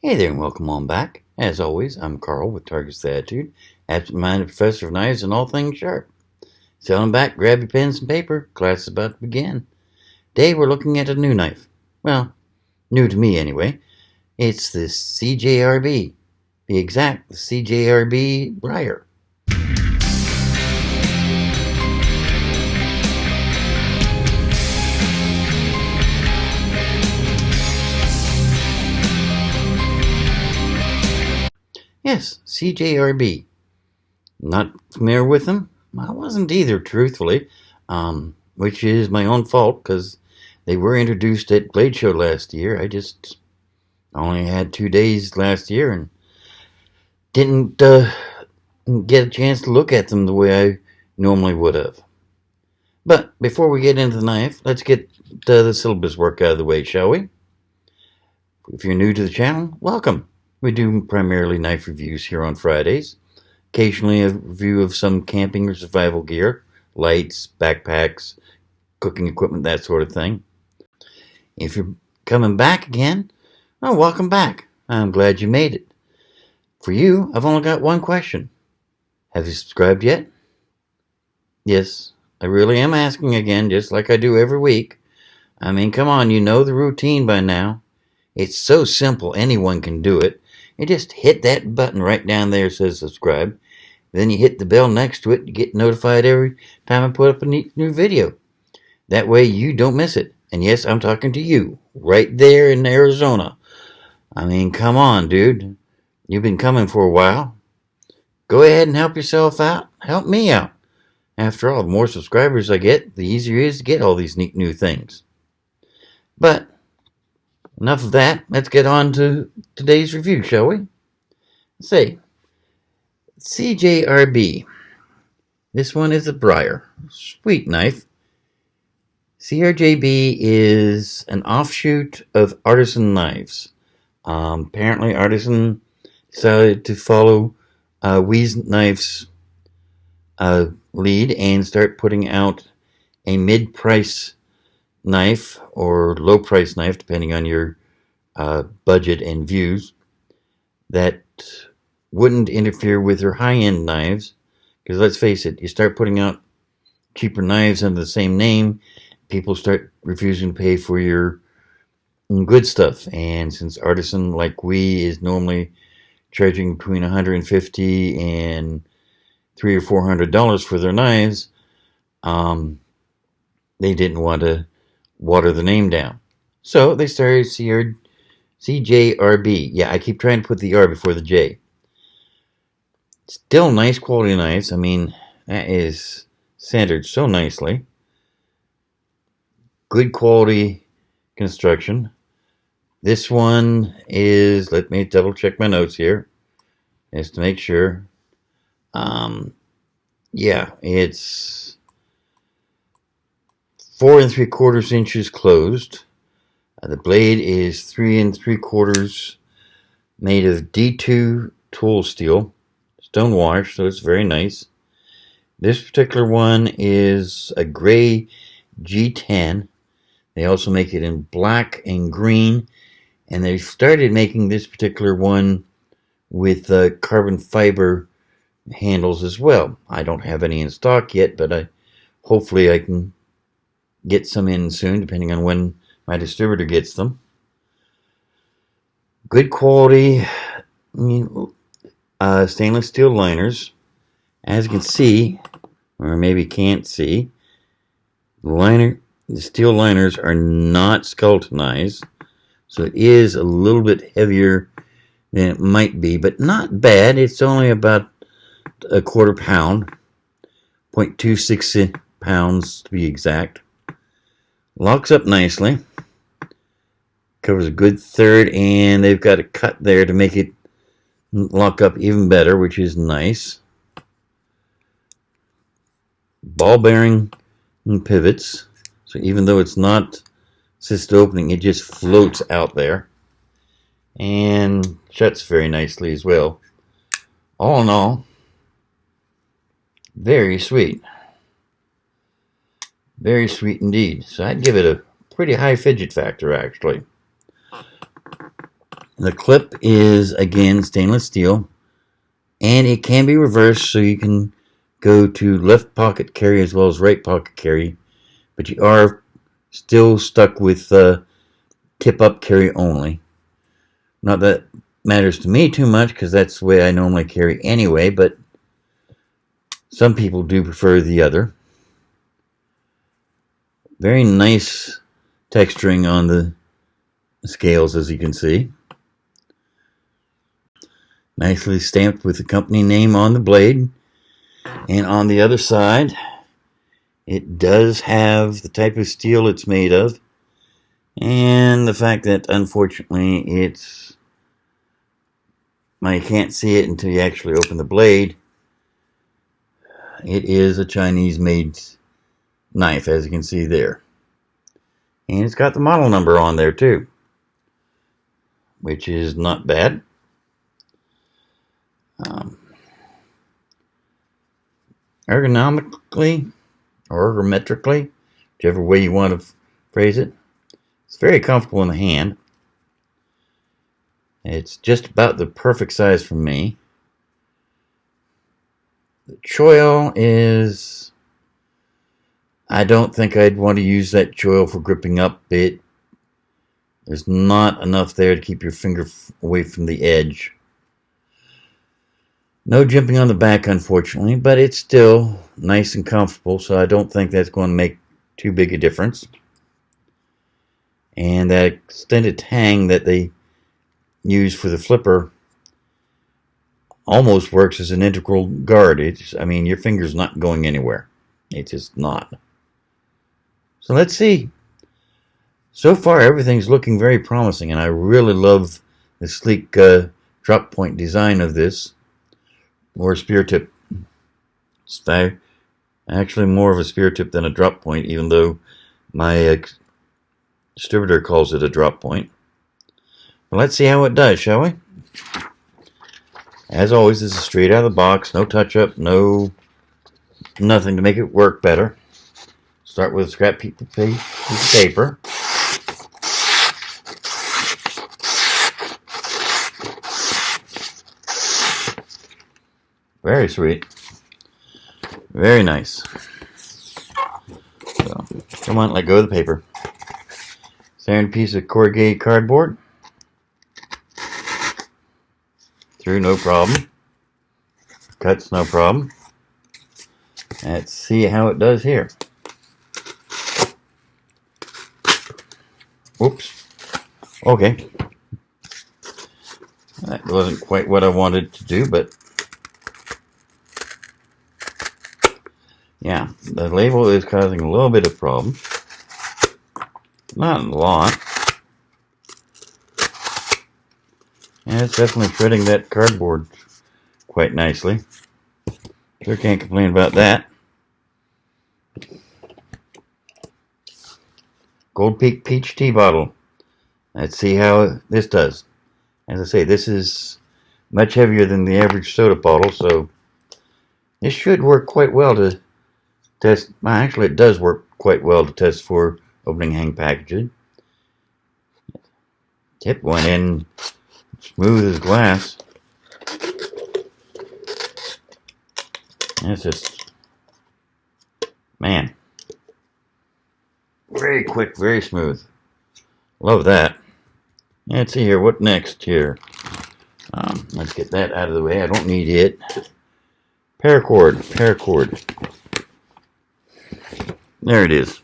Hey there and welcome on back. As always, I'm Carl with Target's Attitude, absent-minded professor of knives and all things sharp. Selling back, grab your pens and paper, class is about to begin. Today we're looking at a new knife. Well, new to me anyway. It's the CJRB. Be exact, the CJRB Briar. Yes, CJRB. Not familiar with them? I wasn't either, truthfully, which is my own fault because they were introduced at Blade Show last year. I just only had 2 days last year and didn't get a chance to look at them the way I normally would have. But before we get into the knife, let's get the syllabus work out of the way, shall we? If you're new to the channel, welcome. We do primarily knife reviews here on Fridays. Occasionally a review of some camping or survival gear, lights, backpacks, cooking equipment, that sort of thing. If you're coming back again, well, welcome back. I'm glad you made it. For you, I've only got one question. Have you subscribed yet? Yes, I really am asking again, just like I do every week. I mean, come on, you know the routine by now. It's so simple, anyone can do it. You just hit that button right down there that says subscribe. Then you hit the bell next to it to get notified every time I put up a new video. That way you don't miss it. And yes, I'm talking to you, right there in Arizona. I mean, come on, dude. You've been coming for a while. Go ahead and help yourself out. Help me out. After all, the more subscribers I get, the easier it is to get all these neat new things. But enough of that. Let's get on to today's review, shall we? Let's see. CJRB. This one is a Briar. Sweet knife. CJRB is an offshoot of Artisan Knives. Apparently, Artisan decided to follow Wee's Knives' lead and start putting out a mid-price knife or low-price knife, depending on your budget and views, that wouldn't interfere with their high-end knives. Because let's face it, you start putting out cheaper knives under the same name, people start refusing to pay for your good stuff. And since Artisan, like we, is normally charging between $150 and $300 or $400 for their knives, they didn't want to water the name down. So they started CJRB. Yeah, I keep trying to put the R before the J. Still nice quality knives. I mean, that is centered so nicely. Good quality construction. This one is, let me double check my notes here, just to make sure. Yeah, it's 4 3/4 inches closed. The blade is 3 3/4 made of D2 tool steel, stone wash, so it's very nice. This particular one is a gray G10. They also make it in black and green, and they started making this particular one with carbon fiber handles as well. I don't have any in stock yet, but hopefully I can get some in soon, depending on when my distributor gets them. Good quality, stainless steel liners. As you can see, or maybe can't see, the steel liners are not skeletonized, so it is a little bit heavier than it might be, but not bad. It's only about a quarter pound, 0.26 pounds to be exact. Locks up nicely, covers a good third, and they've got a cut there to make it lock up even better, which is nice. Ball bearing and pivots, so even though it's not assisted opening, it just floats out there and shuts very nicely as well. All in all, very sweet. Very sweet indeed. So I'd give it a pretty high fidget factor, actually. The clip is, again, stainless steel, and it can be reversed, so you can go to left pocket carry as well as right pocket carry, but you are still stuck with tip up carry only. Not that matters to me too much, because that's the way I normally carry anyway, but some people do prefer the other. Very nice texturing on the scales, as you can see. Nicely stamped with the company name on the blade. And on the other side, it does have the type of steel it's made of, and the fact that, unfortunately, you can't see it until you actually open the blade. It is a Chinese-made knife, as you can see there. And it's got the model number on there, too, which is not bad. Ergonomically, or ergometrically, whichever way you want to phrase it, it's very comfortable in the hand. It's just about the perfect size for me. The choil is... I don't think I'd want to use that choil for gripping up. There's not enough there to keep your finger away from the edge. No jimping on the back, unfortunately, but it's still nice and comfortable, so I don't think that's going to make too big a difference. And that extended tang that they use for the flipper almost works as an integral guard. I mean, your finger's not going anywhere. It's just not. So let's see. So far, everything's looking very promising, and I really love the sleek drop point design of this. More spear tip style. Actually, more of a spear tip than a drop point, even though my distributor calls it a drop point. But let's see how it does, shall we? As always, this is straight out of the box. No touch-up, nothing to make it work better. Start with a scrap piece of paper. Very sweet. Very nice. So, come on, let go of the paper. Standard piece of corrugated cardboard. Through, no problem. Cuts, no problem. Let's see how it does here. Oops. Okay. That wasn't quite what I wanted to do, but yeah, the label is causing a little bit of problem. Not a lot. And it's definitely shredding that cardboard quite nicely. Sure can't complain about that. Gold Peak Peach Tea Bottle. Let's see how this does. As I say, this is much heavier than the average soda bottle, so this should work quite well to test. Well, actually, it does work quite well to test for opening hang packages. Tip went in smooth as glass. It's just, man, very quick, very smooth. Love that. Let's see here, what next here? Let's get that out of the way. I don't need it. Paracord. There it is.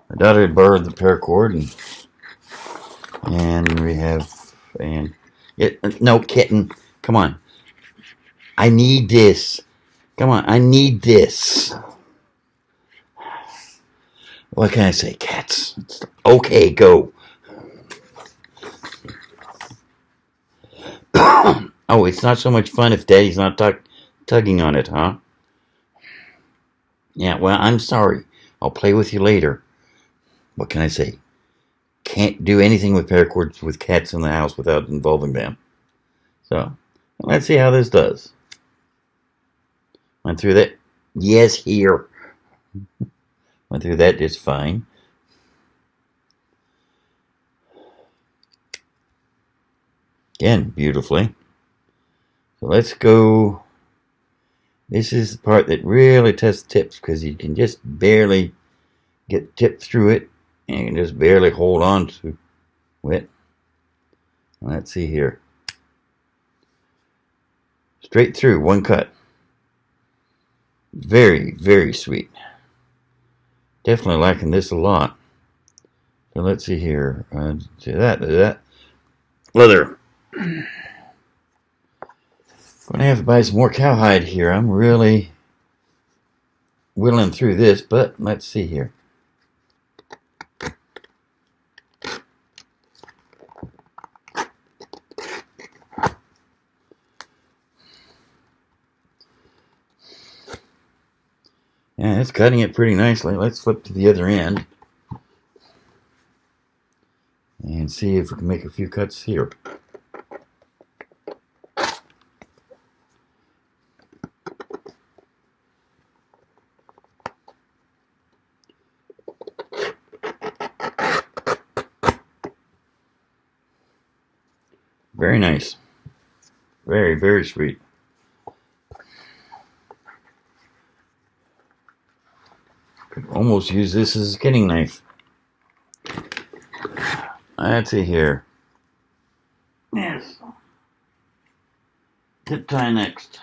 My daughter had borrowed the paracord, and we have, no, kitten, come on. I need this. Come on, I need this. What can I say, cats? Okay, go. Oh, it's not so much fun if Daddy's not tugging on it, huh? Yeah, well, I'm sorry. I'll play with you later. What can I say? Can't do anything with paracords with cats in the house without involving them. So, let's see how this does. Went through that. Yes, here. Went through that just fine. Again, beautifully. So let's go. This is the part that really tests tips, because you can just barely get tip through it, and you can just barely hold on to it. Let's see here. Straight through, one cut. Very, very sweet. Definitely liking this a lot. So let's see here. See that. Leather. Gonna have to buy some more cowhide here. I'm really whittling through this, but let's see here. Yeah, it's cutting it pretty nicely. Let's flip to the other end and see if we can make a few cuts here. Very nice. Very, very sweet. Could almost use this as a skinning knife. Let's see here. Yes. Zip tie next.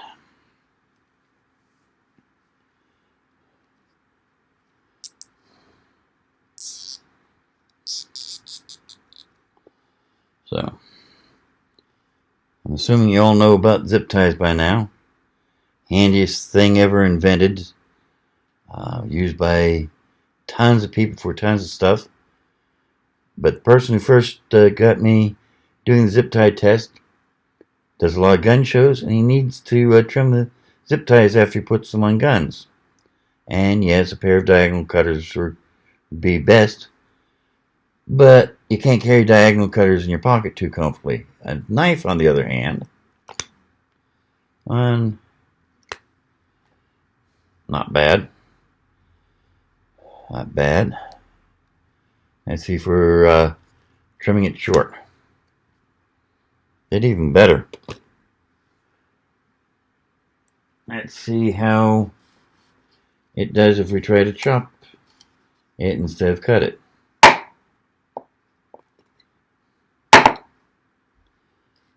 So, I'm assuming you all know about zip ties by now. Handiest thing ever invented. Used by tons of people for tons of stuff. But the person who first got me doing the zip tie test does a lot of gun shows, and he needs to trim the zip ties after he puts them on guns. And yes, a pair of diagonal cutters would be best, but you can't carry diagonal cutters in your pocket too comfortably. A knife, on the other hand, not bad. Not bad. Let's see for trimming it short. It's even better. Let's see how it does if we try to chop it instead of cut it.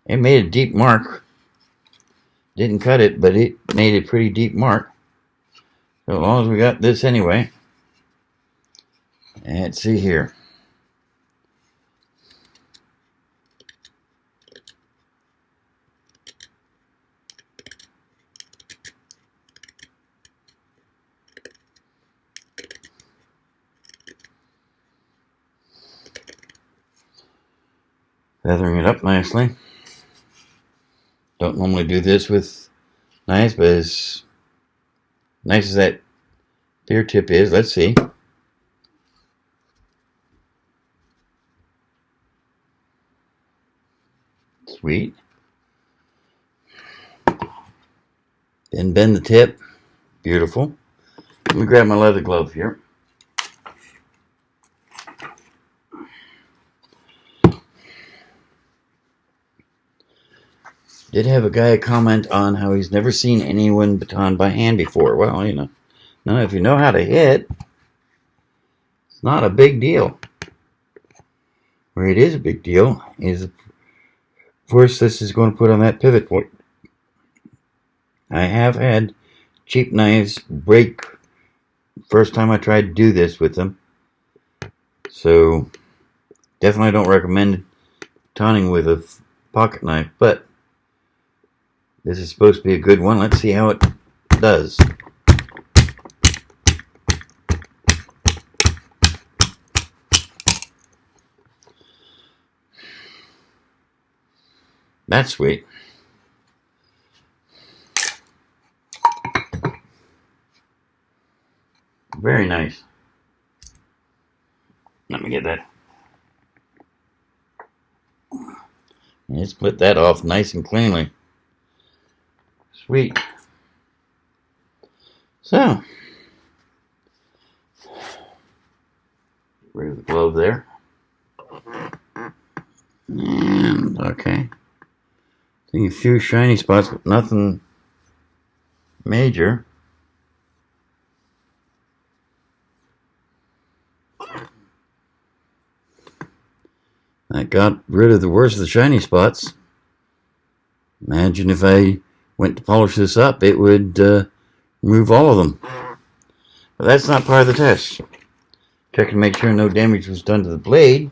It made a deep mark. Didn't cut it, but it made a pretty deep mark. So as long as we got this anyway. Let's see here. Feathering it up nicely. Don't normally do this with knives, but as nice as that spear tip is, let's see. Sweet. Then bend the tip. Beautiful. Let me grab my leather glove here. Did have a guy comment on how he's never seen anyone baton by hand before. Well, you know, now if you know how to hit, it's not a big deal. Where it is a big deal is, of course, this is going to put on that pivot point. I have had cheap knives break first time I tried to do this with them. So, definitely don't recommend batoning with a pocket knife, but this is supposed to be a good one. Let's see how it does. That's sweet. Very nice. Let me get that. And split that off nice and cleanly. Sweet. So, rid of the glove there. And, okay. See a few shiny spots, but nothing major. I got rid of the worst of the shiny spots. Imagine if I went to polish this up, it would remove all of them. But that's not part of the test. Check to make sure no damage was done to the blade.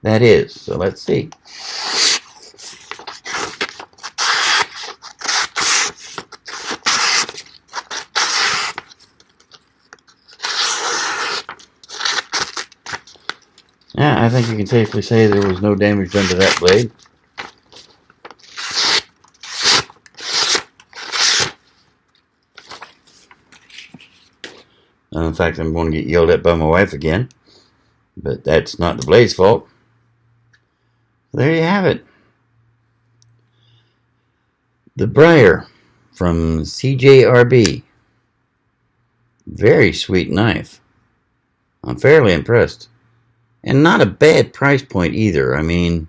That is. So let's see. Yeah, I think you can safely say there was no damage done to that blade. In fact, I'm going to get yelled at by my wife again. But that's not the blade's fault. There you have it. The Briar from CJRB. Very sweet knife. I'm fairly impressed. And not a bad price point either. I mean,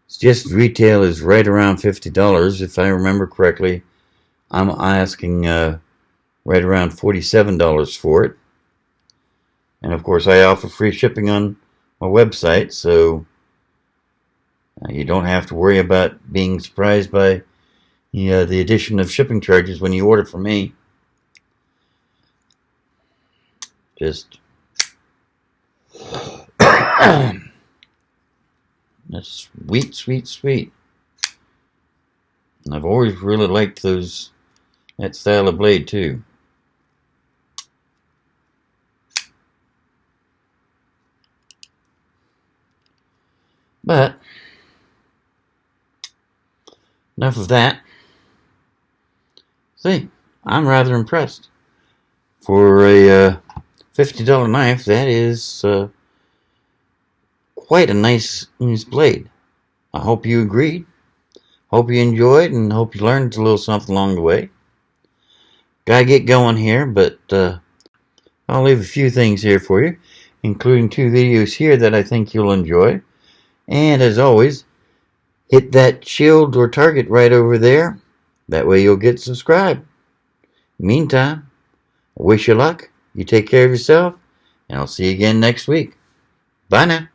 it's just retail is right around $50 if I remember correctly. I'm asking right around $47 for it. And of course I offer free shipping on my website, so you don't have to worry about being surprised by the addition of shipping charges when you order from me. Just that's sweet, sweet, sweet. And I've always really liked that style of blade too. But enough of that. See, I'm rather impressed. For a $50 knife, that is quite a nice blade. I hope you agreed. Hope you enjoyed, and hope you learned a little something along the way. Gotta get going here, but I'll leave a few things here for you, including 2 videos here that I think you'll enjoy. And as always, hit that shield or target right over there. That way you'll get subscribed. Meantime, I wish you luck. You take care of yourself, and I'll see you again next week. Bye now.